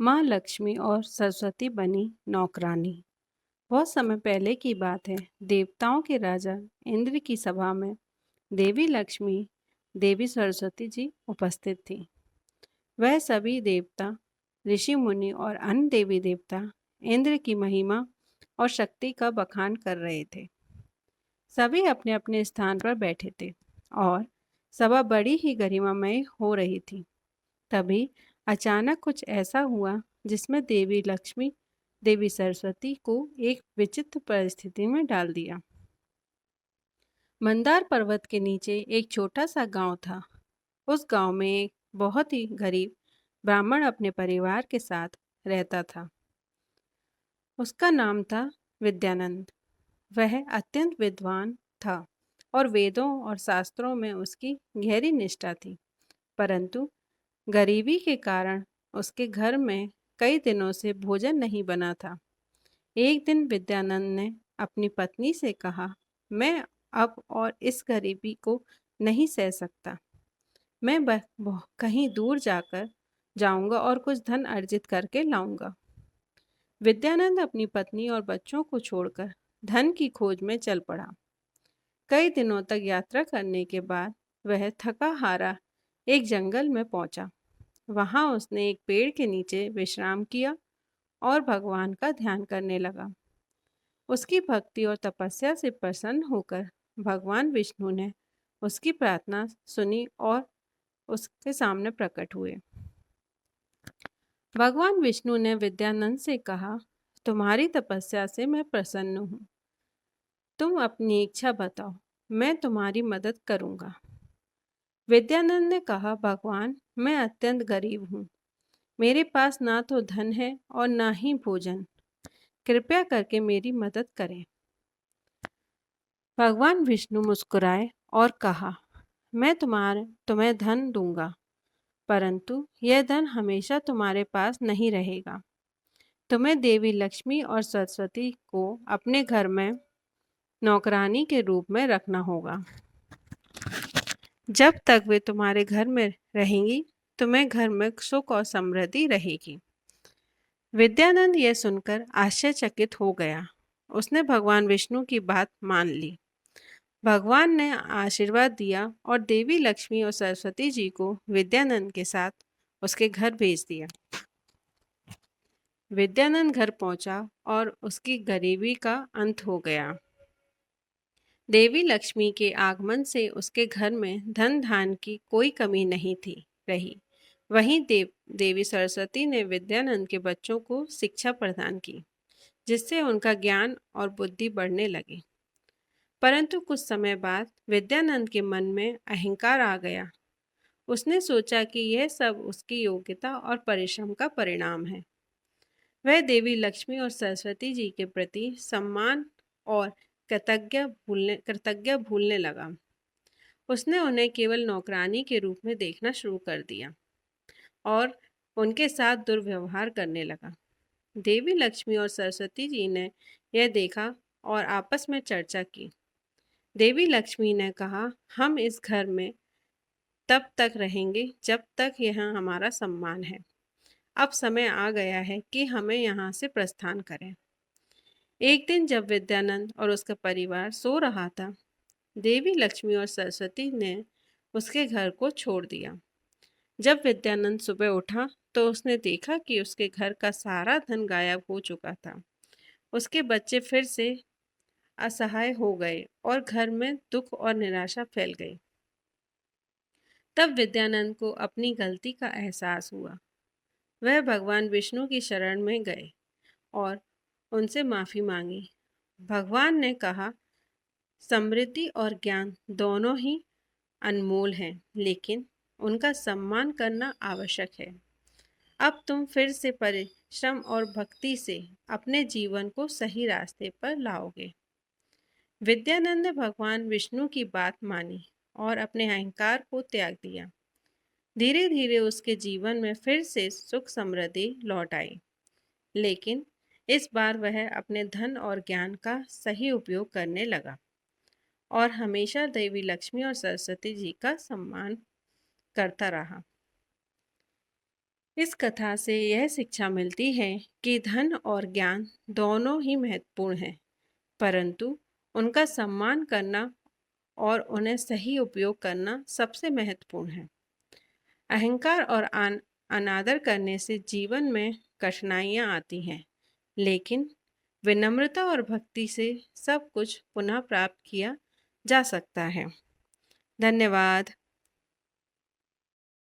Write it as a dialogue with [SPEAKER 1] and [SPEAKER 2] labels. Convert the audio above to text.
[SPEAKER 1] माँ लक्ष्मी और सरस्वती बनी नौकरानी। बहुत समय पहले की बात है। देवताओं के राजा इंद्र की सभा में देवी लक्ष्मी, देवी सरस्वती जी उपस्थित थी। वह सभी देवता, ऋषि मुनि और अन्य देवी देवता इंद्र की महिमा और शक्ति का बखान कर रहे थे। सभी अपने अपने स्थान पर बैठे थे और सभा बड़ी ही गरिमामय हो रही थी। तभी अचानक कुछ ऐसा हुआ जिसमें देवी लक्ष्मी, देवी सरस्वती को एक विचित्र परिस्थिति में डाल दिया। मंदार पर्वत के नीचे एक छोटा सा गांव था। उस गांव में एक बहुत ही गरीब ब्राह्मण अपने परिवार के साथ रहता था। उसका नाम था विद्यानंद। वह अत्यंत विद्वान था और वेदों और शास्त्रों में उसकी गहरी निष्ठा थी। परंतु गरीबी के कारण उसके घर में कई दिनों से भोजन नहीं बना था। एक दिन विद्यानंद ने अपनी पत्नी से कहा, मैं अब और इस गरीबी को नहीं सह सकता। मैं कहीं दूर जाकर जाऊंगा और कुछ धन अर्जित करके लाऊंगा। विद्यानंद अपनी पत्नी और बच्चों को छोड़कर धन की खोज में चल पड़ा। कई दिनों तक यात्रा करने के बाद वह थका हारा एक जंगल में पहुंचा। वहां उसने एक पेड़ के नीचे विश्राम किया और भगवान का ध्यान करने लगा। उसकी भक्ति और तपस्या से प्रसन्न होकर भगवान विष्णु ने उसकी प्रार्थना सुनी और उसके सामने प्रकट हुए। भगवान विष्णु ने विद्यानंद से कहा, तुम्हारी तपस्या से मैं प्रसन्न हूँ। तुम अपनी इच्छा बताओ, मैं तुम्हारी मदद करूँगा। विद्यानंद ने कहा, भगवान, मैं अत्यंत गरीब हूँ। मेरे पास ना तो धन है और ना ही भोजन। कृपया करके मेरी मदद करें। भगवान विष्णु मुस्कुराए और कहा, मैं तुम्हें धन दूंगा, परंतु यह धन हमेशा तुम्हारे पास नहीं रहेगा। तुम्हें देवी लक्ष्मी और सरस्वती को अपने घर में नौकरानी के रूप में रखना होगा। जब तक वे तुम्हारे घर में रहेंगी, तुम्हें घर में सुख और समृद्धि रहेगी। विद्यानंद यह सुनकर आश्चर्यचकित हो गया। उसने भगवान विष्णु की बात मान ली। भगवान ने आशीर्वाद दिया और देवी लक्ष्मी और सरस्वती जी को विद्यानंद के साथ उसके घर भेज दिया। विद्यानंद घर पहुंचा और उसकी गरीबी का अंत हो गया। देवी लक्ष्मी के आगमन से उसके घर में धन धान की कोई कमी नहीं थी रही। वहीं देवी सरस्वती ने विद्यानंद के बच्चों को शिक्षा प्रदान की, जिससे उनका ज्ञान और बुद्धि बढ़ने लगी। परंतु कुछ समय बाद विद्यानंद के मन में अहंकार आ गया। उसने सोचा कि यह सब उसकी योग्यता और परिश्रम का परिणाम है। वह देवी लक्ष्मी और सरस्वती जी के प्रति सम्मान और कृतज्ञ भूलने लगा। उसने उन्हें केवल नौकरानी के रूप में देखना शुरू कर दिया और उनके साथ दुर्व्यवहार करने लगा। देवी लक्ष्मी और सरस्वती जी ने यह देखा और आपस में चर्चा की। देवी लक्ष्मी ने कहा, हम इस घर में तब तक रहेंगे जब तक यहाँ हमारा सम्मान है। अब समय आ गया है कि हमें यहाँ से प्रस्थान करें। एक दिन जब विद्यानंद और उसका परिवार सो रहा था, देवी लक्ष्मी और सरस्वती ने उसके घर को छोड़ दिया। जब विद्यानंद सुबह उठा तो उसने देखा कि उसके घर का सारा धन गायब हो चुका था। उसके बच्चे फिर से असहाय हो गए और घर में दुख और निराशा फैल गई। तब विद्यानंद को अपनी गलती का एहसास हुआ। वह भगवान विष्णु की शरण में गए और उनसे माफ़ी मांगी। भगवान ने कहा, समृद्धि और ज्ञान दोनों ही अनमोल हैं, लेकिन उनका सम्मान करना आवश्यक है। अब तुम फिर से परिश्रम और भक्ति से अपने जीवन को सही रास्ते पर लाओगे। विद्यानंद ने भगवान विष्णु की बात मानी और अपने अहंकार को त्याग दिया। धीरे धीरे उसके जीवन में फिर से सुख समृद्धि लौट आई, लेकिन इस बार वह अपने धन और ज्ञान का सही उपयोग करने लगा और हमेशा देवी लक्ष्मी और सरस्वती जी का सम्मान करता रहा। इस कथा से यह शिक्षा मिलती है कि धन और ज्ञान दोनों ही महत्वपूर्ण हैं, परंतु उनका सम्मान करना और उन्हें सही उपयोग करना सबसे महत्वपूर्ण है। अहंकार और अनादर करने से जीवन में कठिनाइयाँ आती हैं, लेकिन विनम्रता और भक्ति से सब कुछ पुनः प्राप्त किया जा सकता है। धन्यवाद।